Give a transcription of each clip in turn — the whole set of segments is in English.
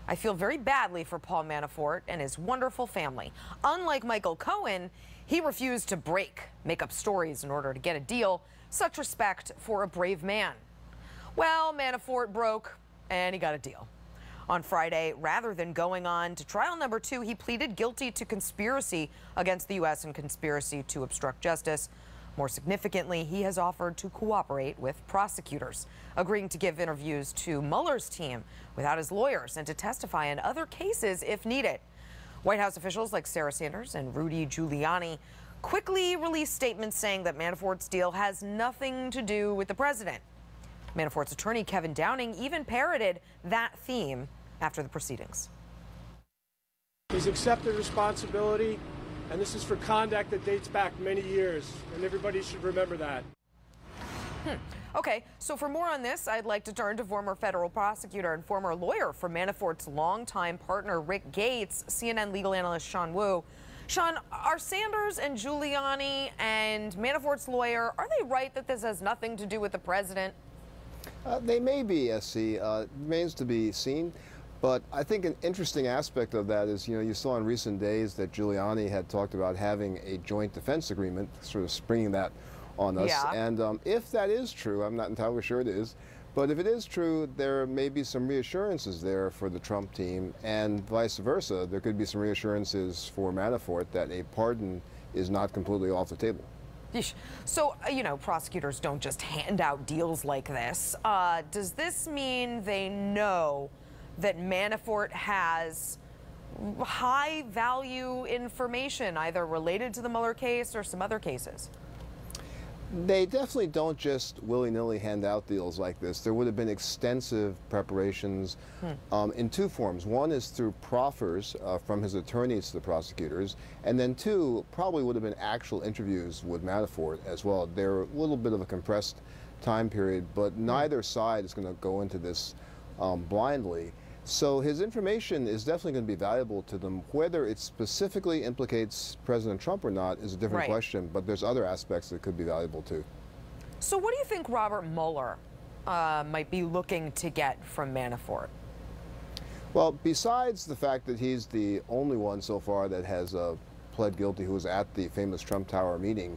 I feel very badly for Paul Manafort and his wonderful family. Unlike Michael Cohen, he refused to make up stories in order to get a deal. Such respect for a brave man. Well, Manafort broke, and he got a deal. On Friday, rather than going on to trial number 2, he pleaded guilty to conspiracy against the U.S. and conspiracy to obstruct justice. More significantly, he has offered to cooperate with prosecutors, agreeing to give interviews to Mueller's team without his lawyers and to testify in other cases if needed. White House officials like Sarah Sanders and Rudy Giuliani quickly released statements saying that Manafort's deal has nothing to do with the president. Manafort's attorney, Kevin Downing, even parroted that theme after the proceedings. He's accepted responsibility, and this is for conduct that dates back many years, and everybody should remember that. Okay, so for more on this, I'd like to turn to former federal prosecutor and former lawyer for Manafort's longtime partner, Rick Gates, CNN legal analyst Shan Wu. Shan, are Sanders and Giuliani and Manafort's lawyer, are they right that this has nothing to do with the president? They may be, SC. Remains to be seen. But I think an interesting aspect of that is, you saw in recent days that Giuliani had talked about having a joint defense agreement, sort of springing that on us. Yeah. And if that is true, I'm not entirely sure it is, but if it is true, there may be some reassurances there for the Trump team, and vice versa. There could be some reassurances for Manafort that a pardon is not completely off the table. So, prosecutors don't just hand out deals like this. Does this mean they know that Manafort has high value information, either related to the Mueller case or some other cases? They definitely don't just willy-nilly hand out deals like this. There would have been extensive preparations in two forms. One is through proffers from his attorneys to the prosecutors, and then two, probably would have been actual interviews with Manafort as well. They're a little bit of a compressed time period, but neither side is going to go into this blindly. So his information is definitely going to be valuable to them. Whether it specifically implicates President Trump or not is a different question, but there's other aspects that could be valuable too. So what do you think Robert Mueller might be looking to get from Manafort? Well, besides the fact that he's the only one so far that has pled guilty who was at the famous Trump Tower meeting,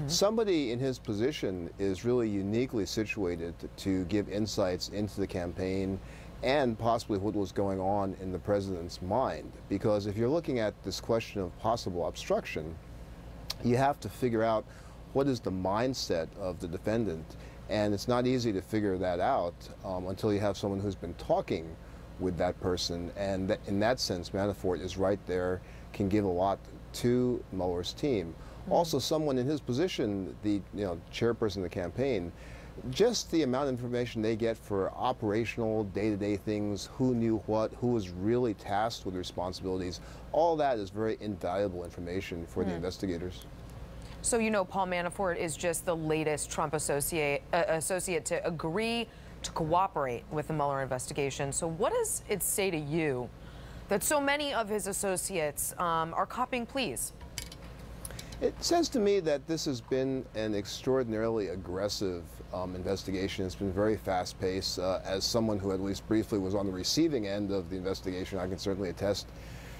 somebody in his position is really uniquely situated to give insights into the campaign and possibly what was going on in the president's mind. Because if you're looking at this question of possible obstruction, you have to figure out what is the mindset of the defendant. And it's not easy to figure that out until you have someone who's been talking with that person. And in that sense, Manafort is right there, can give a lot to Mueller's team. Also, someone in his position, the chairperson of the campaign, just the amount of information they get for operational, day-to-day things, who knew what, who was really tasked with responsibilities, all that is very invaluable information for the investigators. So Paul Manafort is just the latest Trump associate to agree to cooperate with the Mueller investigation. So what does it say to you that so many of his associates are copying pleas? It says to me that this has been an extraordinarily aggressive investigation. It's been very fast-paced. As someone who at least briefly was on the receiving end of the investigation, I can certainly attest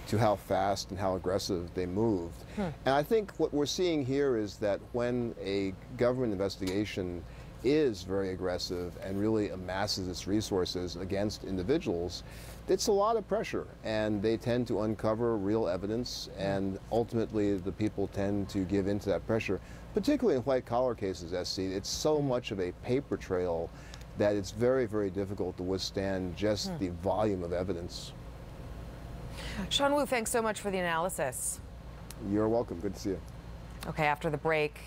to how fast and how aggressive they moved. And I think what we're seeing here is that when a government investigation is very aggressive and really amasses its resources against individuals, it's a lot of pressure, and they tend to uncover real evidence, and ultimately the people tend to give into that pressure, particularly in white-collar cases, SC. It's so much of a paper trail that it's very, very difficult to withstand just the volume of evidence. Shan Wu, thanks so much for the analysis. You're welcome. Good to see you. Okay, after the break,